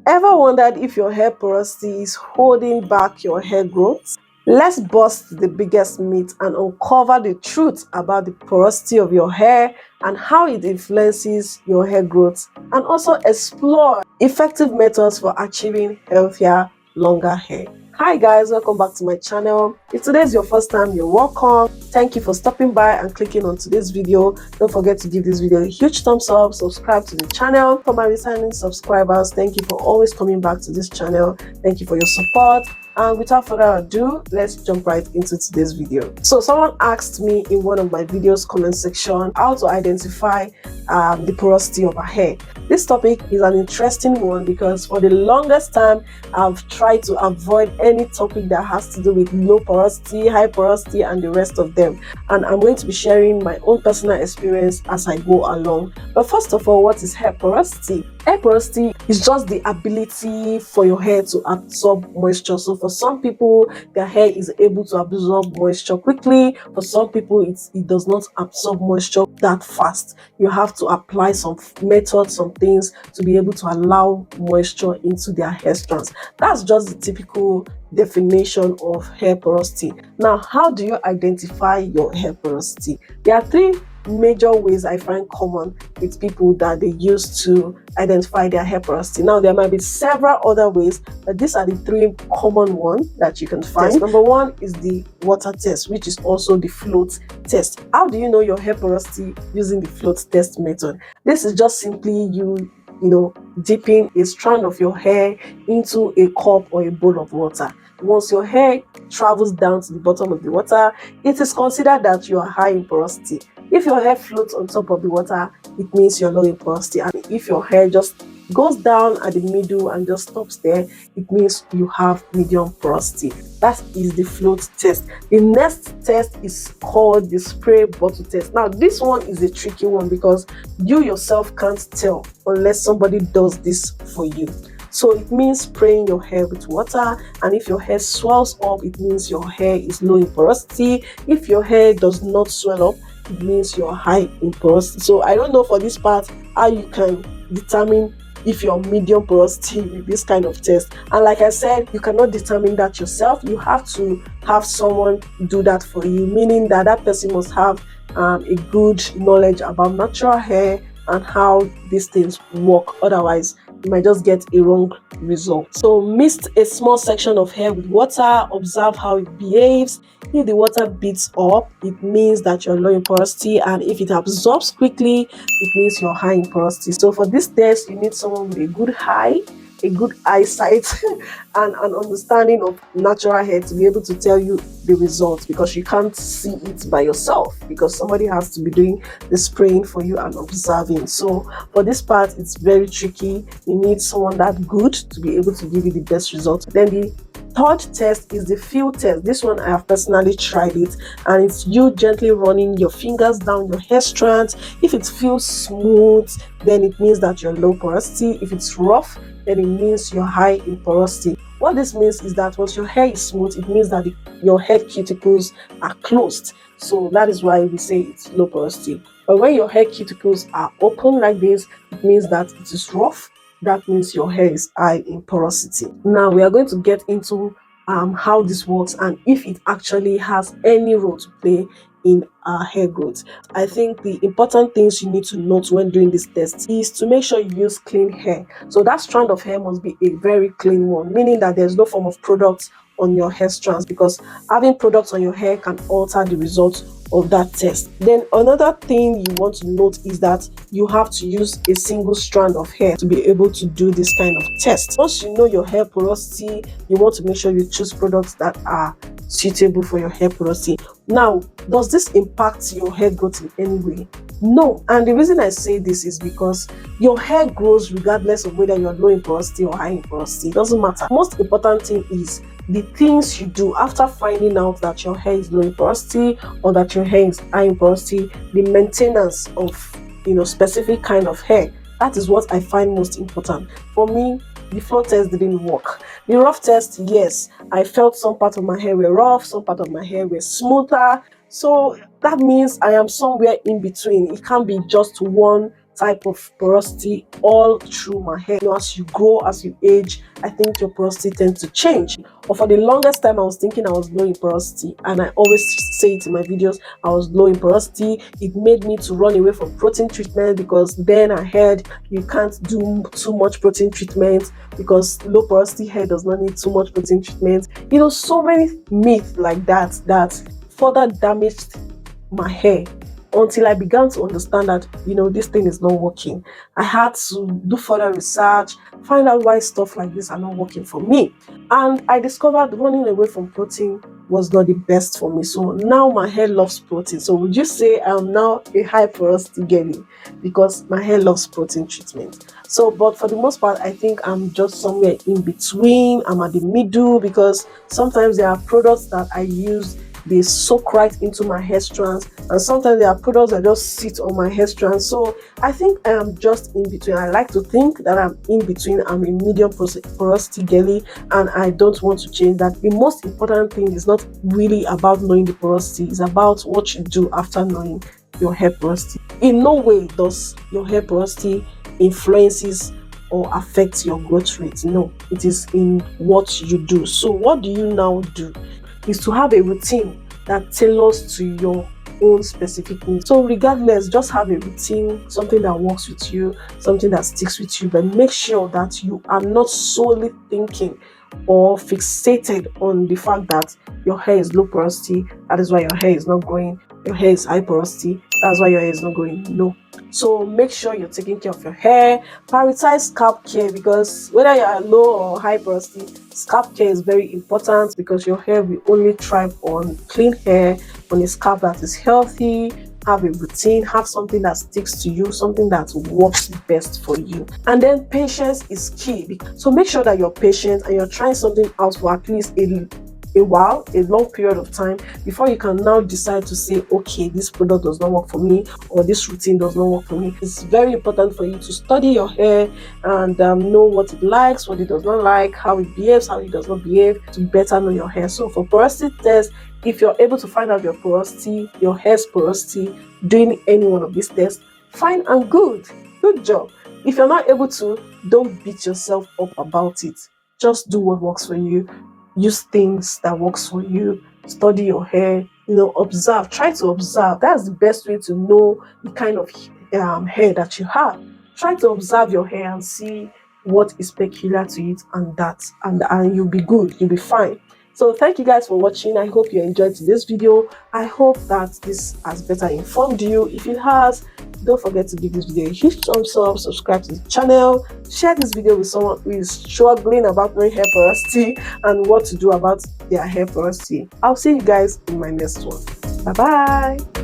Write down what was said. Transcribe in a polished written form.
Ever wondered if your hair porosity is holding back your hair growth? Let's bust the biggest myth and uncover the truth about the porosity of your hair and how it influences your hair growth, and also explore effective methods for achieving healthier, longer hair. Hi guys, welcome back to my channel. If today is your first time, you're welcome. Thank you for stopping by and clicking on today's video. Don't forget to give this video a huge thumbs up, subscribe to the channel. For my returning subscribers, thank you for always coming back to this channel. Thank you for your support. And without further ado, let's jump right into today's video. So someone asked me in one of my videos comment section how to identify the porosity of a hair. This topic is an interesting one because for the longest time I've tried to avoid any topic that has to do with low porosity, high porosity and the rest of them, and I'm going to be sharing my own personal experience as I go along. But first of all, what is hair porosity? Hair porosity is just the ability for your hair to absorb moisture. So for some people, their hair is able to absorb moisture quickly. For some people, it does not absorb moisture that fast. You have to apply some methods, some things to be able to allow moisture into their hair strands. That's just the typical definition of hair porosity. Now, how do you identify your hair porosity? There are three major ways I find common with people that they use to identify their hair porosity. Now, there might be several other ways, but these are the three common ones that you can find. Number one is the water test, which is also the float test. How do you know your hair porosity using the float test method? This is just simply you dipping a strand of your hair into a cup or a bowl of water. Once your hair travels down to the bottom of the water, it is considered that you are high in porosity. If your hair floats on top of the water, it means you're low in porosity. And if your hair just goes down at the middle and just stops there, it means you have medium porosity. That is the float test. The next test is called the spray bottle test. Now, this one is a tricky one because you yourself can't tell unless somebody does this for you. So it means spraying your hair with water, and if your hair swells up, it means your hair is low in porosity. If your hair does not swell up, it means you're high in porosity. So I don't know for this part how you can determine if you're medium porosity with this kind of test. And like I said, you cannot determine that yourself. You have to have someone do that for you, meaning that that person must have a good knowledge about natural hair and how these things work. Otherwise, you might just get a wrong result. So mist a small section of hair with water, observe how it behaves. If the water beats up, it means that you're low in porosity, and if it absorbs quickly, it means you're high in porosity. So for this test, you need someone with a good eyesight and an understanding of natural hair to be able to tell you the results, because you can't see it by yourself because somebody has to be doing the spraying for you and observing. So for this part, it's very tricky. You need someone that good to be able to give you the best results. Then the third test is the feel test. This one I have personally tried it, and it's you gently running your fingers down your hair strands. If it feels smooth, then it means that you're low porosity. If it's rough, then it means you're high in porosity. What this means is that once your hair is smooth, it means that your hair cuticles are closed. So that is why we say it's low porosity. But when your hair cuticles are open like this, it means that it is rough. That means your hair is high in porosity. Now we are going to get into how this works and if it actually has any role to play in our hair growth. I think the important things you need to note when doing this test is to make sure you use clean hair. So that strand of hair must be a very clean one, meaning that there's no form of product on your hair strands, because having products on your hair can alter the results of that test. Then another thing you want to note is that you have to use a single strand of hair to be able to do this kind of test. Once you know your hair porosity, you want to make sure you choose products that are suitable for your hair porosity. Now, does this impact your hair growth in any way? No. And the reason I say this is because your hair grows regardless of whether you're low in porosity or high in porosity. It doesn't matter. Most important thing is the things you do after finding out that your hair is low in porosity or that your hair is high in porosity, the maintenance of specific kind of hair. That is what I find most important. For me, the float test didn't work. The rough test, yes, I felt some part of my hair were rough, some part of my hair were smoother. So that means I am somewhere in between. It can't be just one type of porosity all through my hair. As you grow, as you age, I think your porosity tends to change. But for the longest time, I was thinking I was low in porosity, and I always say it in my videos, I was low in porosity. It made me to run away from protein treatment, because then I heard you can't do too much protein treatment because low porosity hair does not need too much protein treatment. So many myths like that further damaged my hair, until I began to understand that this thing is not working. I had to do further research, find out why stuff like this are not working for me, and I discovered running away from protein was not the best for me. So now my hair loves protein. So would you say I'm now a high porosity girly because my hair loves protein treatment? So, but for the most part, I think I'm just somewhere in between. I'm at the middle, because sometimes there are products that I use, they soak right into my hair strands, and sometimes there are products that just sit on my hair strands. So I think I am just in between. I like to think that I'm in between. I'm a medium porosity girly, and I don't want to change that. The most important thing is not really about knowing the porosity, it's about what you do after knowing your hair porosity. In no way does your hair porosity influences or affects your growth rate. No, it is in what you do. So what do you now do is to have a routine that tailors to your own specific needs. So regardless, just have a routine, something that works with you, something that sticks with you, but make sure that you are not solely thinking or fixated on the fact that your hair is low porosity, that is why your hair is not growing. Your hair is high porosity, that's why your hair is not growing. No. So make sure you're taking care of your hair. Prioritize scalp care, because whether you are low or high porosity, scalp care is very important, because your hair will only thrive on clean hair, on a scalp that is healthy. Have a routine, have something that sticks to you, something that works best for you. And then patience is key. So make sure that you're patient and you're trying something out for at least a while, a long period of time, before you can now decide to say, okay, this product does not work for me, or this routine does not work for me. It's very important for you to study your hair and know what it likes, what it does not like, how it behaves, how it does not behave, to better know your hair. So for porosity test, if you're able to find out your porosity, your hair's porosity, doing any one of these tests, fine and good job. If you're not able to, don't beat yourself up about it. Just do what works for you. Use things that works for you. Study your hair, observe. Try to observe. That's the best way to know the kind of hair that you have. Try to observe your hair and see what is peculiar to it, and you'll be good. You'll be fine. So thank you guys for watching. I hope you enjoyed this video. I hope that this has better informed you. If it has, don't forget to give this video a huge thumbs up, subscribe to the channel, share this video with someone who is struggling about knowing hair porosity and what to do about their hair porosity. I'll see you guys in my next one. Bye bye.